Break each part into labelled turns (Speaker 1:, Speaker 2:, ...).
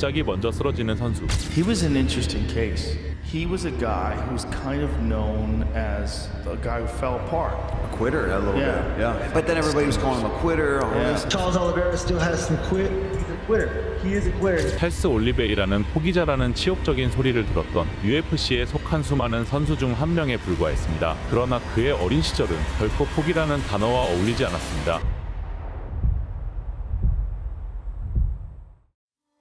Speaker 1: 갑자기 먼저 쓰러지는 선수.
Speaker 2: He was an interesting case. He was a guy who was kind of known as the guy who fell apart.
Speaker 3: A quitter a little
Speaker 2: Yeah.
Speaker 3: bit. Yeah. But then everybody was calling him a quitter. All
Speaker 2: Yeah.
Speaker 3: this.
Speaker 4: Charles Oliveira still has some quit. He's a quitter. He is a quitter.
Speaker 1: 찰스 올리베이라는 포기자라는 치욕적인 소리를 들었던 UFC에 속한 수많은 선수 중 한 명에 불과했습니다. 그러나 그의 어린 시절은 결코 포기라는 단어와 어울리지 않았습니다.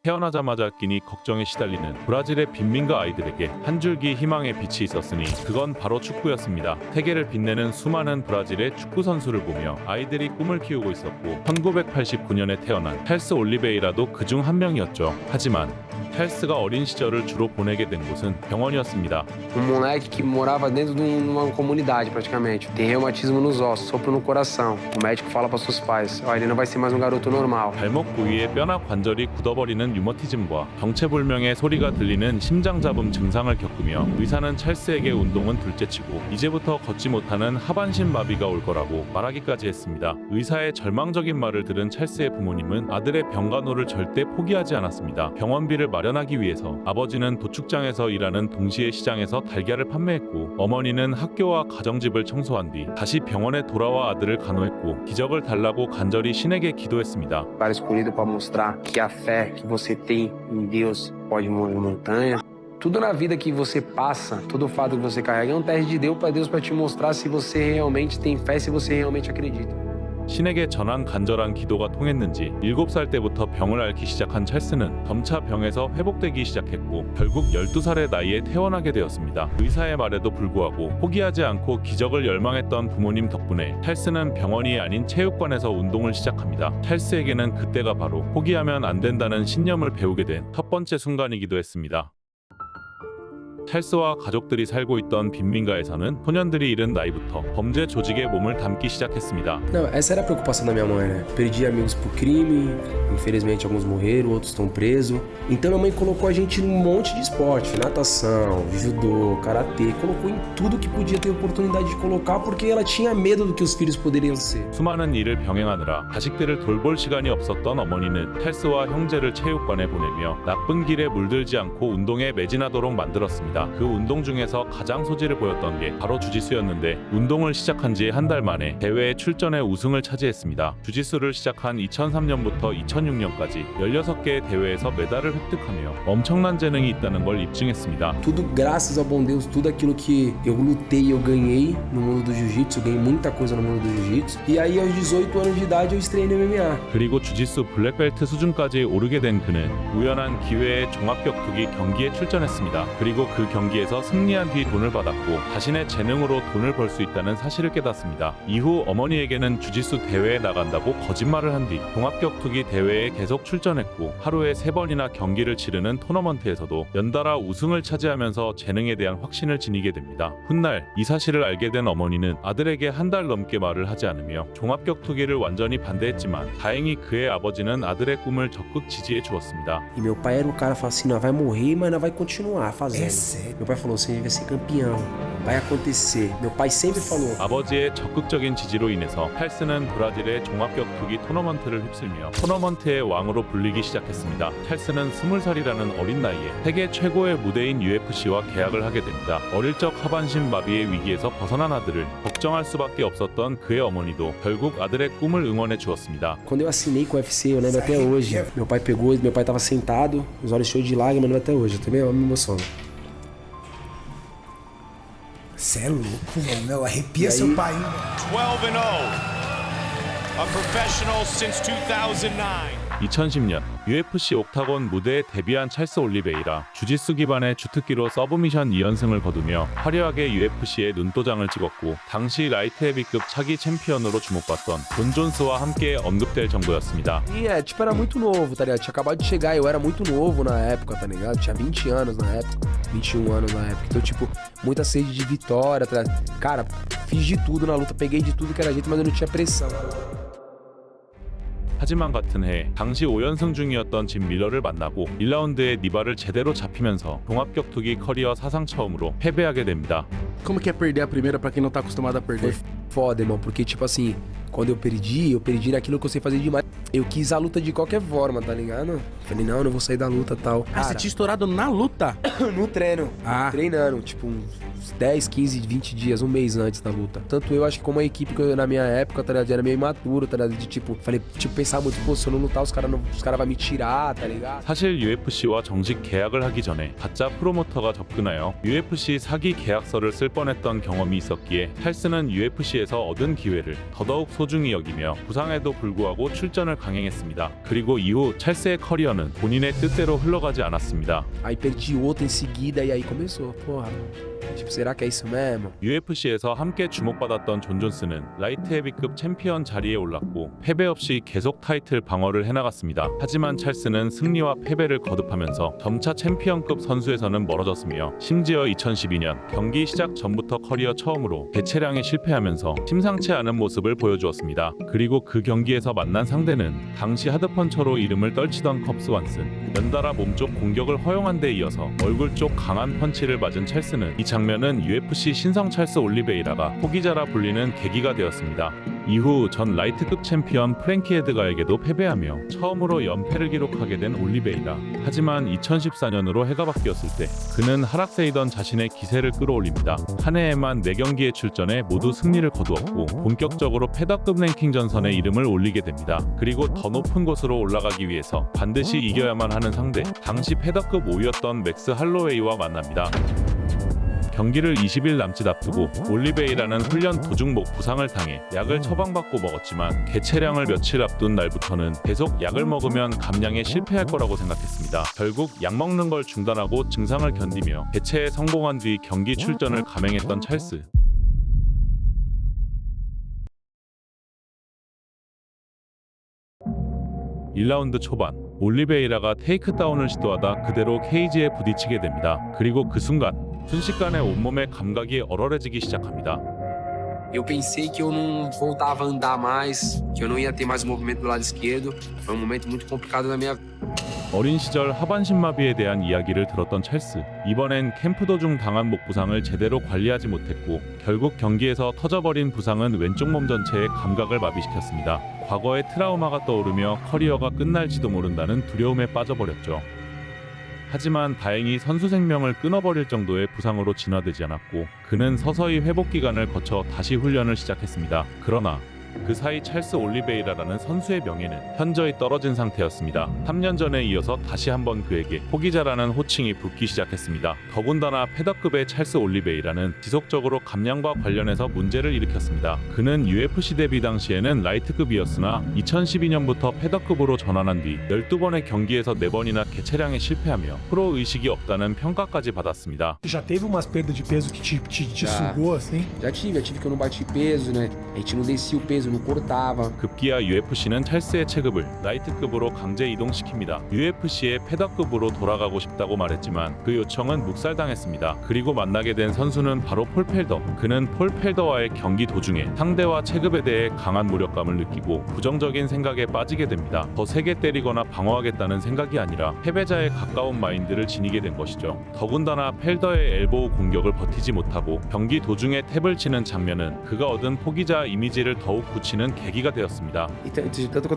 Speaker 1: 태어나자마자 끼니 걱정에 시달리는 브라질의 빈민가 아이들에게 한 줄기 희망의 빛이 있었으니 그건 바로 축구였습니다. 세계를 빛내는 수많은 브라질의 축구 선수를 보며 아이들이 꿈을 키우고 있었고 1989년에 태어난 찰스 올리베이라도 그중 한 명이었죠. 하지만 찰스가 어린 시절을 주로 보내게 된 곳은 병원이었습니다.
Speaker 5: moleque que morava dentro de uma comunidade praticamente. Tem reumatismo nos ossos, sopro no coração. O médico fala para seus pais: "Ó, ele não vai ser mais um garoto normal."
Speaker 1: 발목 부위의 뼈나 관절이 굳어버리는 유머티즘과 정체불명의 소리가 들리는 심장잡음 증상을 겪으며 의사는 찰스에게 운동은 둘째치고 이제부터 걷지 못하는 하반신 마비가 올 거라고 말하기까지 했습니다. 의사의 절망적인 말을 들은 찰스의 부모님은 아들의 병간호를 절대 포기하지 않았습니다. 병원비를 마련하기 위해서 아버지는 도축장에서 일하는 동시에 시장에서 달걀을 판매했고 어머니는 학교와 가정집을 청소한 뒤 다시 병원에 돌아와 아들을 간호했고 기적을 달라고 간절히 신에게 기도했습니다.
Speaker 5: Para escolhido para mostrar que a fé que você tem em Deus pode mover montanha. Tudo na vida que você passa, todo fato que você carrega é um teste de Deus para te mostrar se você realmente tem fé, se você realmente acredita.
Speaker 1: 신에게 전한 간절한 기도가 통했는지 7살 때부터 병을 앓기 시작한 찰스는 점차 병에서 회복되기 시작했고 결국 12살의 나이에 퇴원하게 되었습니다. 의사의 말에도 불구하고 포기하지 않고 기적을 열망했던 부모님 덕분에 찰스는 병원이 아닌 체육관에서 운동을 시작합니다. 찰스에게는 그때가 바로 포기하면 안 된다는 신념을 배우게 된 첫 번째 순간이기도 했습니다. 찰스와 가족들이 살고 있던 빈민가에서는 소년들이 이른 나이부터 범죄 조직에 몸을 담기 시작했습니다.
Speaker 6: Não, essa era a preocupação da minha mãe, né? Perdi amigos por crime, infelizmente alguns morreram, outros estão presos. Então minha mãe colocou a gente num monte de esporte, natação, judô, karatê, colocou em tudo que podia ter oportunidade de colocar porque ela tinha medo do que os filhos poderiam ser.
Speaker 1: 수많은 일을 병행하느라 자식들을 돌볼 시간이 없었던 어머니는 찰스와 형제를 체육관에 보내며 나쁜 길에 물들지 않고 운동에 매진하도록 만들었습니다. 그 운동 중에서 가장 소질을 보였던 게 바로 주짓수였는데 운동을 시작한 지 한 달 만에 대회에 출전해 우승을 차지했습니다. 주짓수를 시작한 2003년부터 2006년까지 16개의 대회에서 메달을 획득하며 엄청난 재능이 있다는 걸 입증했습니다.
Speaker 6: Tudo graças ao bom Deus, tudo aquilo que eu lutei, eu ganhei no mundo do jiu-jitsu, eu ganhei muita coisa no mundo do jiu-jitsu. E aí aos 18 anos de idade eu estreiei no MMA.
Speaker 1: 그리고 주짓수 블랙벨트 수준까지 오르게 된 그는 우연한 기회에 종합격투기 경기에 출전했습니다. 그리고 그 경기에서 승리한 뒤 돈을 받았고 자신의 재능으로 돈을 벌 수 있다는 사실을 깨닫습니다. 이후 어머니에게는 주짓수 대회에 나간다고 거짓말을 한 뒤 종합격투기 대회에 계속 출전했고 하루에 3번이나 경기를 치르는 토너먼트에서도 연달아 우승을 차지하면서 재능에 대한 확신을 지니게 됩니다. 훗날 이 사실을 알게 된 어머니는 아들에게 한 달 넘게 말을 하지 않으며 종합격투기를 완전히 반대했지만 다행히 그의 아버지는 아들의 꿈을 적극 지지해 주었습니다.
Speaker 6: E meu pai era o cara que falava assim, não, vai morrer, mas não vai continuar fazendo. Meu pai falou assim, vai ser campeão, vai acontecer. Meu pai sempre falou.
Speaker 1: 아버지의 적극적인 지지로 인해서 찰스는 브라질의 종합격투기 토너먼트를 휩쓸며 토너먼트의 왕으로 불리기 시작했습니다. 찰스는 20살이라는 어린 나이에 세계 최고의 무대인 UFC와 계약을 하게 됩니다. 어릴 적 하반신 마비의 위기에서 벗어난 아들을 걱정할 수밖에 없었던 그의 어머니도 결국 아들의 꿈을 응원해 주었습니다.
Speaker 6: Quando eu assinei com o UFC, eu lembro até hoje. Meu pai pegou, meu pai tava sentado, os olhos cheios de lágrimas, eu lembro até hoje. Eu também me emociono.
Speaker 4: Cê é louco, mano. Meu, arrepia seu pai, hein?
Speaker 7: 12-0. A professional since 2009.
Speaker 1: 2010년 UFC 옥타곤 무대에 데뷔한 찰스 올리베이라 주짓수 기반의 주특기로 서브미션 2연승을 거두며 화려하게 UFC에 눈도장을 찍었고 당시 라이트 헤비급 차기 챔피언으로 주목받던 존 존스와 함께 언급될 정도였습니다.
Speaker 6: E tipo, era muito novo, tá ligado? Tinha acabado de chegar, eu era muito novo na época, tá ligado? Tinha 20 anos na época, 21 anos na época. Então, tipo, muita sede de vitória, tá ligado? Cara, fiz de tudo na luta, peguei de tudo que era jeito, mas eu não tinha pressão.
Speaker 1: 하지만 같은 해 당시 5연승 중이었던 짐 밀러를 만나고 1라운드에 니바를 제대로 잡히면서 종합격투기 커리어 사상 처음으로 패배하게 됩니다.
Speaker 8: Como que é perder a primeira pra quem não tá acostumado a perder?
Speaker 6: Foi foda, irmão, porque tipo assim, quando eu perdi naquilo que eu sei fazer demais. Eu quis a luta de qualquer forma, tá ligado? Falei, não vou sair da luta e tal.
Speaker 8: Ah, você tinha estourado na luta?
Speaker 6: No treino.
Speaker 8: Ah.
Speaker 6: Treinando, tipo, uns 10, 15, 20 dias, um mês antes da luta. Tanto eu, acho que como a equipe que eu, na minha época, tá ligado? Era meio imaturo, tá ligado? De tipo, falei, tipo, pensar muito, pô, se eu não lutar, os caras vão me tirar, tá ligado?
Speaker 1: 사실 UFC와 정식 계약을 하기 전에 가짜 프로모터가 접근하여 UFC 사기 계약서를 쓸 뻔했던 경험이 있었기에 찰스는 UFC에서 얻은 기회를 더더욱 소중히 여기며 부상에도 불구하고 출전을 강행했습니다. 그리고 이후 찰스의 커리어는 본인의 뜻대로 흘러가지 않았습니다.
Speaker 6: Aí perdi outra em seguida e aí começou, porra. Tipo, será que é isso mesmo?
Speaker 1: UFC에서 함께 주목받았던 존 존스는 라이트 헤비급 챔피언 자리에 올랐고 패배 없이 계속 타이틀 방어를 해나갔습니다. 하지만 찰스는 승리와 패배를 거듭하면서 점차 챔피언급 선수에서는 멀어졌으며 심지어 2012년 경기 시작 전부터 커리어 처음으로 대체량에 실패하면서 심상치 않은 모습을 보여주었습니다. 그리고 그 경기에서 만난 상대는 당시 하드펀처로 이름을 떨치던 컵스 완슨. 연달아 몸쪽 공격을 허용한 데 이어서 얼굴 쪽 강한 펀치를 맞은 찰스는 이 장면은 UFC 신성 찰스 올리베이라가 포기자라 불리는 계기가 되었습니다. 이후 전 라이트급 챔피언 프랭키 에드가에게도 패배하며 처음으로 연패를 기록하게 된 올리베이라. 하지만 2014년으로 해가 바뀌었을 때 그는 하락세이던 자신의 기세를 끌어올립니다. 한 해에만 4경기에 출전해 모두 승리를 거두었고 본격적으로 패더급 랭킹 전선에 이름을 올리게 됩니다. 그리고 더 높은 곳으로 올라가기 위해서 반드시 이겨야만 하는 상대, 당시 패더급 5위였던 맥스 할로웨이와 만납니다. 경기를 20일 남짓 앞두고 올리베이라는 훈련 도중 목 부상을 당해 약을 처방받고 먹었지만 개체량을 며칠 앞둔 날부터는 계속 약을 먹으면 감량에 실패할 거라고 생각했습니다. 결국 약 먹는 걸 중단하고 증상을 견디며 개체에 성공한 뒤 경기 출전을 감행했던 찰스. (1라운드) 초반 올리베이라가 테이크다운을 시도하다 그대로 케이지에 부딪히게 됩니다. 그리고 그 순간 순식간에 온몸의 감각이 얼얼해지기 시작합니다.
Speaker 5: Eu pensei que eu não voltava a andar mais, que eu não ia ter mais movimento do lado esquerdo. Foi um momento muito complicado na minha vida.
Speaker 1: 어린 시절 하반신 마비에 대한 이야기를 들었던 찰스. 이번엔 캠프 도중 당한 목 부상을 제대로 관리하지 못했고 결국 경기에서 터져버린 부상은 왼쪽 몸 전체의 감각을 마비시켰습니다. 과거의 트라우마가 떠오르며 커리어가 끝날지도 모른다는 두려움에 빠져버렸죠. 하지만 다행히 선수 생명을 끊어버릴 정도의 부상으로 진화되지 않았고 그는 서서히 회복 기간을 거쳐 다시 훈련을 시작했습니다. 그러나 그 사이 찰스 올리베이라라는 선수의 명예는 현저히 떨어진 상태였습니다. 3년 전에 이어서 다시 한번 그에게 포기자라는 호칭이 붙기 시작했습니다. 더군다나 패더급의 찰스 올리베이라는 지속적으로 감량과 관련해서 문제를 일으켰습니다. 그는 UFC 데뷔 당시에는 라이트급이었으나 2012년부터 패더급으로 전환한 뒤 12번의 경기에서 4번이나 개체량에 실패하며 프로 의식이 없다는 평가까지 받았습니다.
Speaker 9: Já teve umas perdas de peso que te sugou assim?
Speaker 6: Já tive que eu não bati peso, né? A gente não descia o peso, não cortava.
Speaker 1: 급기야 UFC는 찰스의 체급을 라이트급으로 강제 이동시킵니다. UFC의 패더급으로 돌아가고 싶다고 말했지만 그 요청은 묵살당했습니다. 그리고 만나게 된 선수는 바로 폴 펠더. 그는 폴 펠더와의 경기 도중에 상대와 체급에 대해 강한 무력감을 느끼고 부정적인 생각에 빠지게 됩니다. 더 세게 때리거나 방어하겠다는 생각이 아니라 패배자에 가까운 마인드를 지니게 된 것이죠. 더군다나 펠더의 엘보우 공격을 버티지 못하고 경기 도중에 탭을 치는 장면은 그가 얻은 포기자 이미지를 더욱 굳히는 계기가 되었습니다.
Speaker 6: Tanto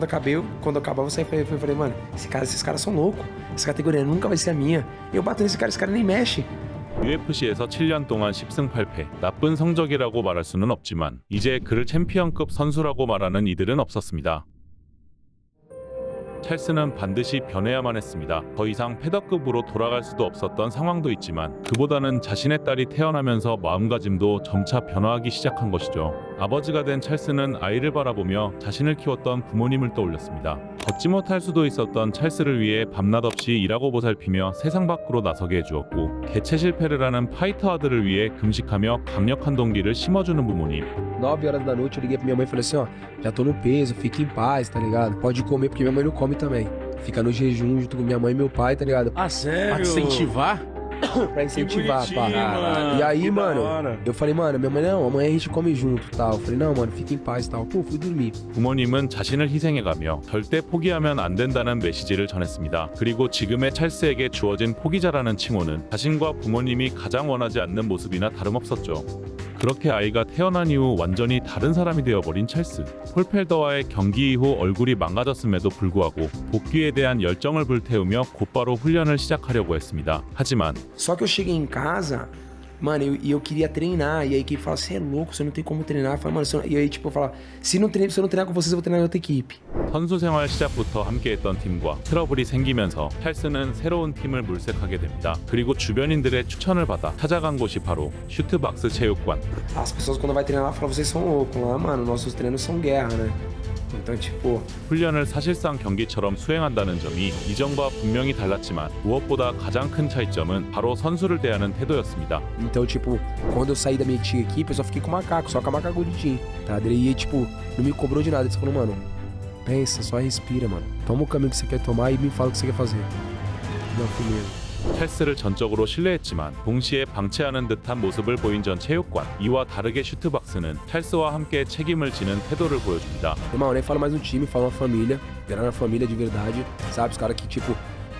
Speaker 6: quando acabava, eu falei, mano, esses caras são loucos. Essa categoria nunca vai ser a minha. Eu bato nesse cara, esse cara nem mexe.
Speaker 1: UFC에서 7년 동안 10승 8패, 나쁜 성적이라고 말할 수는 없지만 이제 그를 챔피언급 선수라고 말하는 이들은 없었습니다. 찰스는 반드시 변해야만 했습니다. 더 이상 패더급으로 돌아갈 수도 없었던 상황도 있지만 그보다는 자신의 딸이 태어나면서 마음가짐도 점차 변화하기 시작한 것이죠. 아버지가 된 찰스는 아이를 바라보며 자신을 키웠던 부모님을 떠올렸습니다. 걷지 못할 수도 있었던 찰스를 위해 밤낮 없이 일하고 보살피며 세상 밖으로 나서게 해주었고 개체 실패를 하는 파이터 아들을 위해 금식하며 강력한 동기를 심어주는 부모님.
Speaker 6: 9 horas da noite eu liguei pra minha mãe e falei assim, ó, já tô no peso, fique em paz, tá ligado? Pode comer porque minha mãe não come também. Fica no jejum junto com minha mãe e meu pai, tá ligado?
Speaker 8: Ah, sério? Pra te incentivar?
Speaker 6: pra incentivar, pá.
Speaker 8: mano.
Speaker 6: E aí,
Speaker 8: Que da
Speaker 6: mano,
Speaker 8: hora.
Speaker 6: eu falei, mano, minha mãe, não, amanhã a gente come junto, tal. Eu falei, não, mano, fica em paz, tal. Pô, fui dormir.
Speaker 1: 부모님은 자신을 희생해가며 절대 포기하면 안 된다는 메시지를 전했습니다. 그리고 지금의 찰스에게 주어진 포기자라는 칭호는 자신과 부모님이 가장 원하지 않는 모습이나 다름없었죠. 그렇게 아이가 태어난 이후 완전히 다른 사람이 되어버린 찰스. 폴펠더와의 경기 이후 얼굴이 망가졌음에도 불구하고 복귀에 대한 열정을 불태우며 곧바로 훈련을 시작하려고 했습니다. 하지만
Speaker 6: Só que eu cheguei em casa, mano, eu queria treinar. E aí quem fala, você é louco, você não tem como treinar. Eu falei, mano, e aí tipo, eu falava, se eu não treinar com vocês, eu vou treinar em outra equipe.
Speaker 1: 선수 생활 시작부터 함께했던 팀과 트러블이 생기면서 찰스는 새로운 팀을 물색하게 됩니다. 그리고 주변인들의 추천을 받아 찾아간 곳이 바로 슈트박스 체육관.
Speaker 6: As pessoas quando vai treinar lá falam, vocês são loucos lá, mano, nossos treinos são guerra, né? Então, tipo,
Speaker 1: 훈련을 사실상 경기처럼 수행한다는 점이 이전과 분명히 달랐지만 무엇보다 가장 큰 차이점은 바로 선수를 대하는 태도였습니다.
Speaker 6: então, tipo, quando eu saí da minha antiga equipe, eu só fiquei com o macaco, só com a macaco gordinho, tá? Daí, tipo, não me cobrou de nada. Ele falou, mano, pensa, só respira, mano. Toma o caminho que você quer tomar e me fala o que você quer fazer. Não, primeiro.
Speaker 1: 찰스를 전적으로 신뢰했지만 동시에 방치하는 듯한 모습을 보인 전 체육관. 이와 다르게 슈트박스는 찰스와 함께 책임을 지는 태도를 보여줍니다.
Speaker 6: Irmão, nem fala mais um time, fala uma família. Virar uma família de verdade, sabe? Os caras que, tipo,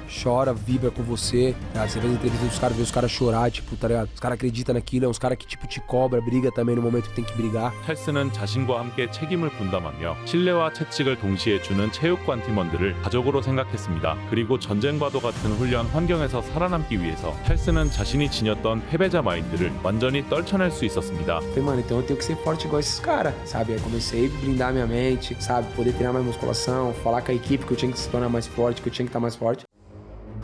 Speaker 6: chora, vibra com você. Tá? Você vê as entrevistas dos caras, vê os caras chorar, tipo, tá ligado? Os caras acreditam naquilo, é uns caras que, tipo, te cobra, briga também no momento que tem que brigar.
Speaker 1: 찰스는 자신과 함께 책임을 분담하며 신뢰와 채찍을 동시에 주는 체육관 팀원들을 가족으로 생각했습니다. 그리고 전쟁과도 같은 훈련 환경에서 살아남기 위해서 찰스는 자신이 지녔던 패배자 마인드를 완전히 떨쳐낼 수 있었습니다.
Speaker 6: Falei, mano, então eu tenho que ser forte igual esses caras, sabe? Aí comecei a blindar minha mente, sabe? Poder treinar mais musculação, falar com a equipe que eu tinha que se tornar mais forte, que eu tinha que estar mais forte.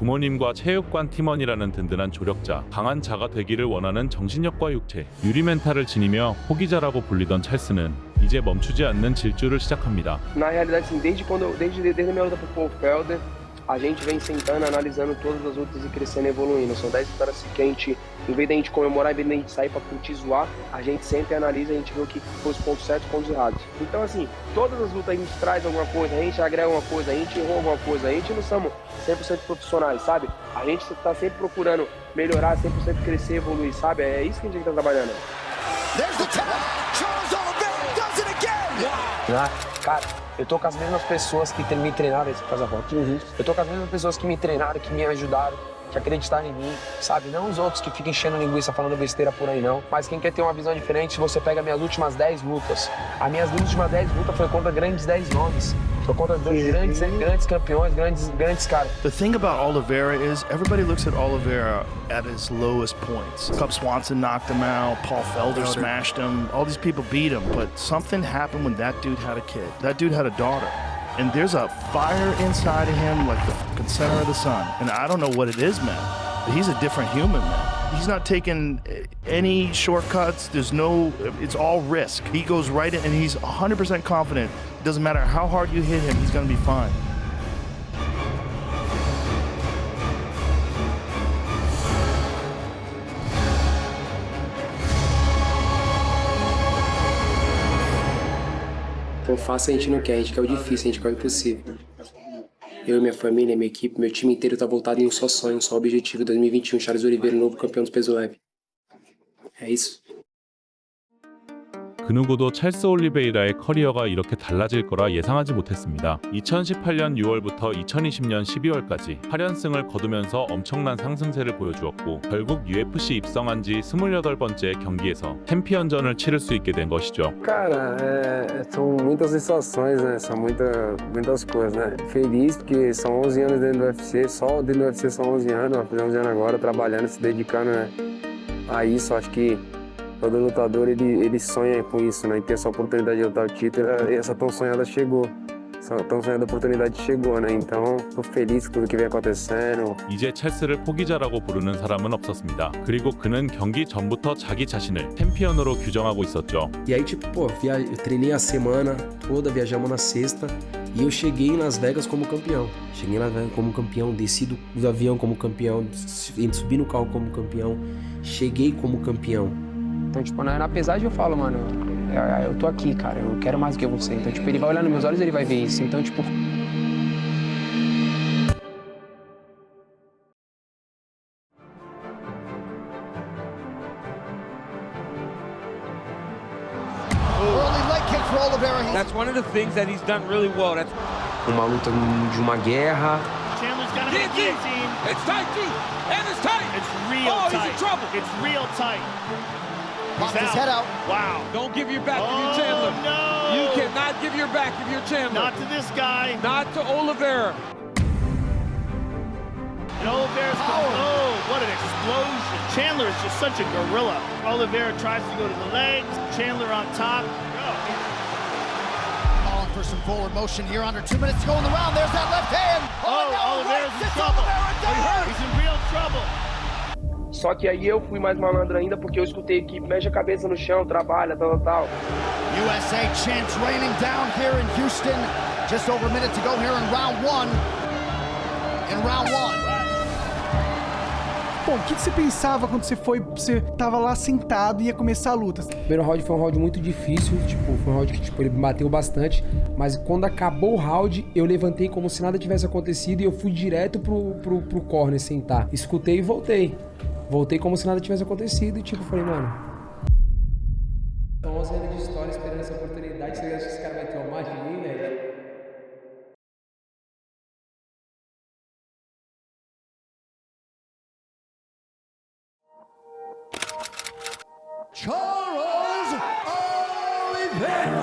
Speaker 1: 부모님과 체육관 팀원이라는 든든한 조력자, 강한 자가 되기를 원하는 정신력과 육체, 유리 멘탈을 지니며 포기자라고 불리던 찰스는 이제 멈추지 않는 질주를 시작합니다.
Speaker 5: Na realidade, assim, desde a minha luta pro Paul Felder, a gente vem sentando, analisando todas as lutas e crescendo e evoluindo. São 10 vitórias que a gente, em vez da gente comemorar, em vez da gente sair pra curtir, zoar, a gente senta e analisa, a gente vê o que foi os pontos certos e os pontos errados. Então, assim, todas as lutas a gente traz alguma coisa, a gente agrega alguma coisa, a gente errou alguma coisa, a gente não somos 100% profissionais, sabe? A gente tá sempre procurando melhorar, 100% crescer, evoluir, sabe? É isso que a gente tá trabalhando. Cara, eu tô com as mesmas pessoas que me treinaram, esse faz a volta. Eu tô com as mesmas pessoas que me treinaram, que me ajudaram, que acreditaram em mim, sabe? Não os outros que ficam enchendo linguiça falando besteira por aí, não. Mas quem quer ter uma visão diferente, se você pega minhas últimas 10 lutas. As minhas últimas 10 lutas foi contra grandes 10 nomes. Foi contra grandes campeões, grandes caras.
Speaker 2: The thing about Oliveira is everybody looks at Oliveira at his lowest points. Cub Swanson knocked him out, Paul Felder smashed him, all these people beat him, but something happened when that dude had a kid. That dude had a daughter. And there's a fire inside of him like the fucking center of the sun. And I don't know what it is, man, but he's a different human, man. He's not taking any shortcuts. It's all risk. He goes right in and he's 100% confident. It doesn't matter how hard you hit him, he's gonna be fine.
Speaker 6: Então fácil a gente não quer, a gente quer o difícil, a gente quer o impossível. Eu e minha família, minha equipe, meu time inteiro tá voltado em um só sonho, um só objetivo. 2021, Charles Oliveira, novo campeão dos peso leve. É isso.
Speaker 1: 그 누구도 찰스 올리베이라의 커리어가 이렇게 달라질 거라 예상하지 못했습니다. 2018년 6월부터 2020년 12월까지 8연승을 거두면서 엄청난 상승세를 보여주었고 결국 UFC 입성한 지 28번째 경기에서 챔피언전을 치를 수 있게 된 것이죠.
Speaker 5: Cara, são muitas sensações, né? São muitas coisas, né? Feliz porque são 11 anos dentro do UFC, só dentro do UFC são 11 anos, ó, fazer 11 anos agora, trabalhando, se dedicando, né? A isso, acho que todo lutador ele sonha com isso, né? E ter essa oportunidade de lutar o título, e essa tão sonhada chegou. Essa tão sonhada oportunidade chegou, né? Então, tô feliz com tudo que vem acontecendo.
Speaker 1: 이제 찰스를 포기자라고 부르는 사람은 없었습니다. 그리고 그는 경기 전부터 자기 자신을 챔피언으로 규정하고 있었죠.
Speaker 6: E aí, tipo, pô, eu treinei a semana toda, viajamos na sexta. E eu cheguei em Las Vegas como campeão. Cheguei em Las Vegas como campeão, desci do avião como campeão, subi no carro como campeão, cheguei como campeão.
Speaker 5: Então, tipo, apesar de eu falo, mano, eu tô aqui, cara, eu quero mais do que você. Então, tipo, ele vai olhar nos meus olhos e ele vai ver isso. Então, tipo...
Speaker 3: Oliveira.
Speaker 10: That's one of the things that he's done really well. That's
Speaker 5: Uma luta de uma guerra.
Speaker 2: Chandler's got him in a guillotine.
Speaker 10: it's tight too, and it's tight.
Speaker 2: It's real
Speaker 10: Oh,
Speaker 2: tight.
Speaker 10: he's in trouble.
Speaker 2: It's real tight.
Speaker 3: Pops his head out.
Speaker 2: Wow.
Speaker 10: Don't give your back if
Speaker 2: Oh,
Speaker 10: you're Chandler.
Speaker 2: no.
Speaker 10: You cannot give your back if you're Chandler.
Speaker 2: Not to this guy.
Speaker 10: Not to Oliveira.
Speaker 2: And Oliveira's going, oh, what an explosion. Chandler is just such a gorilla. Oliveira tries to go to the legs. Chandler on top.
Speaker 3: Calling for some forward motion here. Under 2 minutes to go in the round. There's that left hand.
Speaker 2: Oh, Oliveira's in trouble. He's in real trouble.
Speaker 5: Só que aí eu fui mais malandro ainda porque eu escutei a equipe, mexe a cabeça no chão, trabalha, tal.
Speaker 3: USA champs raining down here in Houston. Just over a minute to go here in round one.
Speaker 9: Bom, o que você pensava quando você tava lá sentado e ia começar a luta?
Speaker 6: O primeiro round foi um round muito difícil, foi um round que ele me bateu bastante, mas quando acabou o round, eu levantei como se nada tivesse acontecido e eu fui direto pro corner sentar. Escutei e voltei. Voltei como se nada tivesse acontecido e falei, mano... Então, 11 anos de história esperando essa oportunidade, você acha que esse cara vai traumar de mim, né?
Speaker 3: Charles Oliveira.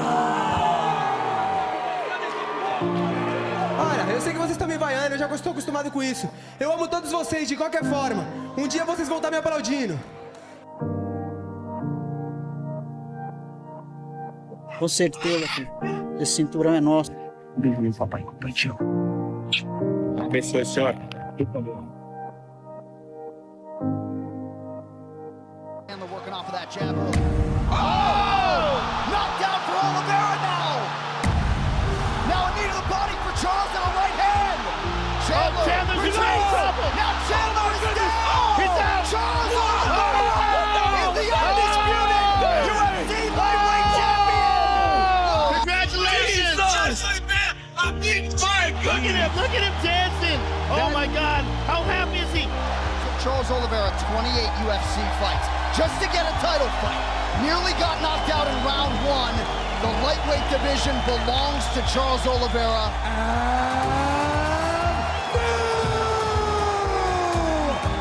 Speaker 11: Olha, eu sei que vocês estão me vaiando, eu já estou acostumado com isso. Eu amo todos vocês de qualquer forma. Um dia vocês vão estar me aplaudindo.
Speaker 4: Com certeza, filho. Esse cinturão é nosso. Bem-vindo, papai. Compartilhou.
Speaker 10: Abençoe, senhor.
Speaker 3: Working off of that jab. Oh! Knockdown for Oliveira now. Now a knee to the body for Charles and a right hand.
Speaker 2: Chandler's in real trouble.
Speaker 3: Now Chandler is down.
Speaker 2: He's down.
Speaker 3: Charles Oliveira is the undisputed UFC lightweight champion.
Speaker 2: Congratulations. Look at him dancing. Oh my God, how happy is he?
Speaker 3: Charles Oliveira, 28 UFC fights, just to get a title fight. Nearly got knocked out in round one. The lightweight division belongs to Charles Oliveira.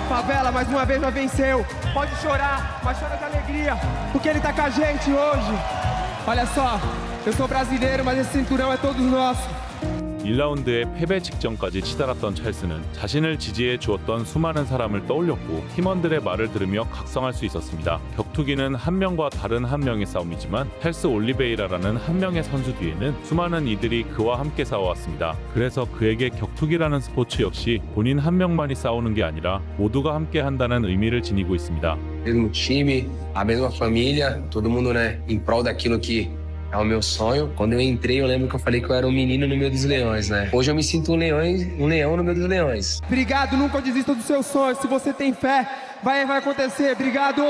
Speaker 11: Favela, mais uma vez, nós venceu. Pode chorar, mas chora de alegria, porque ele tá com a gente hoje. Olha só, eu sou brasileiro, mas esse cinturão é todos nosso.
Speaker 1: 1라운드의 패배 직전까지 치달았던 찰스는 자신을 지지해 주었던 수많은 사람을 떠올렸고 팀원들의 말을 들으며 각성할 수 있었습니다. 격투기는 한 명과 다른 한 명의 싸움이지만 찰스 올리베이라라는 한 명의 선수 뒤에는 수많은 이들이 그와 함께 싸워왔습니다. 그래서 그에게 격투기라는 스포츠 역시 본인 한 명만이 싸우는 게 아니라 모두가 함께 한다는 의미를 지니고 있습니다.
Speaker 5: Mesmo time, a mesma família, todo mundo, né, em prol daquilo que é o meu sonho. Quando eu entrei, eu lembro que eu falei que eu era um menino no meio dos leões, né? Hoje eu me sinto um leão no meio dos leões.
Speaker 11: Obrigado, nunca desista dos seus sonhos. Se você tem fé, vai acontecer. Obrigado.